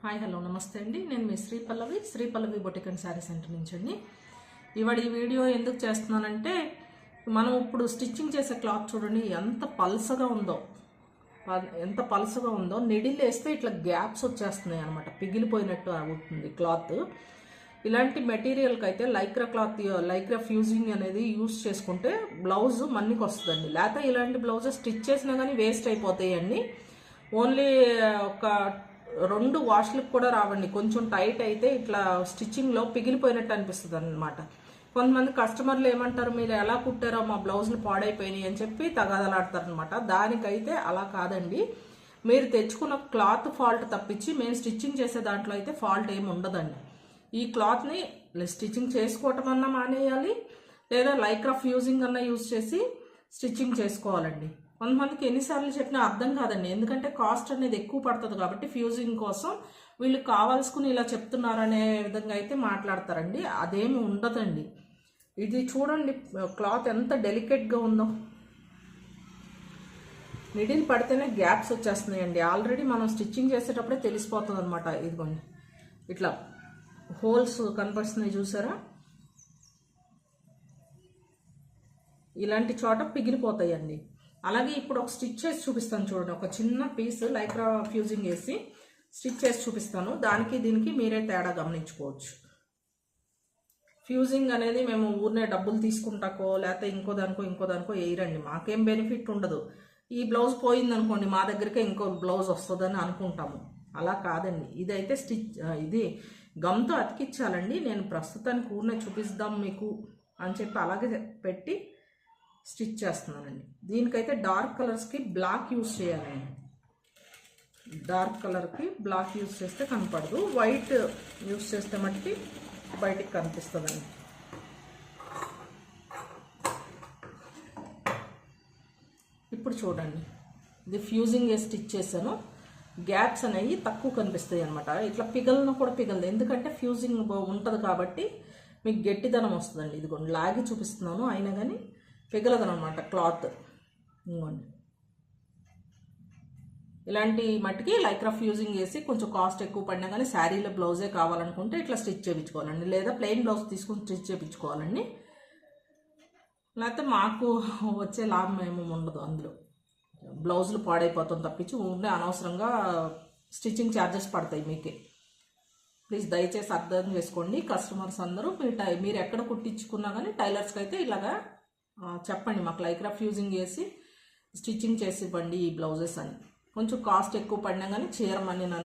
Hi hello నమస్తే అండి. నేను మీ శ్రీ పల్లవి బొటిక్ అండ్ శారీ సెంటర్ నుంచి అండి. ఇవాళ ఈ వీడియో ఎందుకు చేస్తున్నానంటే, మనం ఇప్పుడు స్టిచ్చింగ్ చేసే క్లాత్ చూడండి ఎంత పల్సగా ఉందో నిడిల్ వేస్తే ఇట్లా గ్యాప్స్ వచ్చేస్తున్నాయి అనమాట, పిగిలిపోయినట్టు అవుతుంది క్లాత్. ఇలాంటి మెటీరియల్కి అయితే లైక్రా ఫ్యూజింగ్ అనేది యూస్ చేసుకుంటే బ్లౌజ్ మన్నికి వస్తుందండి. లేకపోతే ఇలాంటి బ్లౌజెస్ స్టిచ్ చేసినా కానీ వేస్ట్ అయిపోతాయండి. ఓన్లీ ఒక 2 వాష్లకు కూడా రావండి. కొంచెం టైట్ అయితే ఇట్లా స్టిచ్చింగ్లో పిగిలిపోయినట్టు అనిపిస్తుంది అనమాట. కొంతమంది కస్టమర్లు ఏమంటారు, మీరు ఎలా కుట్టారో మా బ్లౌజులు పాడైపోయినాయి అని చెప్పి తగాదలాడతారు అనమాట. దానికైతే అలా కాదండి, మీరు తెచ్చుకున్న క్లాత్ ఫాల్ట్ తప్పించి మేము స్టిచ్చింగ్ చేసే దాంట్లో అయితే ఫాల్ట్ ఏమి ఉండదండి. ఈ క్లాత్ని స్టిచ్చింగ్ చేసుకోవటం అన్నా మానేయాలి, లేదా లైక్రా ఫ్యూజింగ్ అన్నా యూజ్ చేసి స్టిచ్చింగ్ చేసుకోవాలండి. కొంతమందికి ఎన్నిసార్లు చెప్పినా అర్థం కాదండి, ఎందుకంటే కాస్ట్ అనేది ఎక్కువ పడుతుంది కాబట్టి ఫ్యూజింగ్ కోసం వీళ్ళు కావాల్సుకుని ఇలా చెప్తున్నారనే విధంగా అయితే మాట్లాడతారండి. అదేమి ఉండదండి. ఇది చూడండి క్లాత్ ఎంత డెలికేట్గా ఉందో. మిడిల్ పడితేనే గ్యాప్స్ వచ్చేస్తున్నాయండి. ఆల్రెడీ మనం స్టిచ్చింగ్ చేసేటప్పుడే తెలిసిపోతుంది అనమాట. ఇదిగోండి ఇట్లా హోల్స్ కనిపిస్తున్నాయి చూసారా, ఇలాంటి చోట పిగిలిపోతాయండి. అలాగే ఇప్పుడు ఒక స్టిచ్ చేసి చూపిస్తాను చూడండి. ఒక చిన్న పీస్ లైక్రా ఫ్యూజింగ్ వేసి స్టిచ్ చేసి చూపిస్తాను. దానికి దీనికి మీరే తేడా గమనించుకోవచ్చు. ఫ్యూజింగ్ అనేది మేము ఊరినే డబ్బులు తీసుకుంటాకో లేకపోతే ఇంకో దానికో వేయరండి. మాకేం బెనిఫిట్ ఉండదు. ఈ బ్లౌజ్ పోయిందనుకోండి, మా దగ్గరికి ఇంకో బ్లౌజ్ వస్తుందని అనుకుంటాము. అలా కాదండి. ఇదైతే ఇది గమ్తో అతికించాలండి. నేను ప్రస్తుతానికి ఊరినే చూపిద్దాం మీకు అని చెప్పి అలాగే పెట్టి స్టిచ్ చేస్తున్నానండి. దీనికైతే డార్క్ కలర్స్కి బ్లాక్ యూజ్ చేయాలండి. డార్క్ కలర్కి బ్లాక్ యూజ్ చేస్తే కనపడదు, వైట్ యూజ్ చేస్తే మట్టి బయటికి కనిపిస్తుందండి. ఇప్పుడు చూడండి, ఇది ఫ్యూజింగ్ వేసి స్టిచ్ చేశాను. గ్యాప్స్ అనేవి తక్కువ కనిపిస్తాయి అనమాట. ఇట్లా పిగలను కూడా పిగలదు, ఎందుకంటే ఫ్యూజింగ్ ఉంటుంది కాబట్టి మీకు గట్టిదనం వస్తుందండి. ఇదిగోండి లాగి చూపిస్తున్నాను, అయినా కానీ పిగలదనమాట క్లాత్. ఇంకోండి ఇలాంటి మట్టికి లైక్రా ఫ్యూజింగ్ వేసి కొంచెం కాస్ట్ ఎక్కువ పడినా కానీ శారీలో బ్లౌజే కావాలనుకుంటే ఇట్లా స్టిచ్ చేయించుకోవాలండి, లేదా ప్లెయిన్ బ్లౌజ్ తీసుకుని స్టిచ్ చేయించుకోవాలండి. లేకపోతే మాకు వచ్చే లాభం ఏమో ఉండదు అందులో. బ్లౌజులు పాడైపోతాం తప్పించి ఉండే అనవసరంగా స్టిచ్చింగ్ ఛార్జెస్ పడతాయి మీకే. ప్లీజ్ దయచేసి అర్థం చేసుకోండి. కస్టమర్స్ అందరూ మీరు ఎక్కడ కుట్టించుకున్నా కానీ టైలర్స్కి అయితే ఇలాగా చెప్పండి, మాకు లైక్రా ఫ్యూజింగ్ వేసి స్టిచ్చింగ్ చేసి ఇవ్వండి ఈ బ్లౌజెస్ అని. కొంచెం కాస్ట్ ఎక్కువ పడినా కానీ చీరమని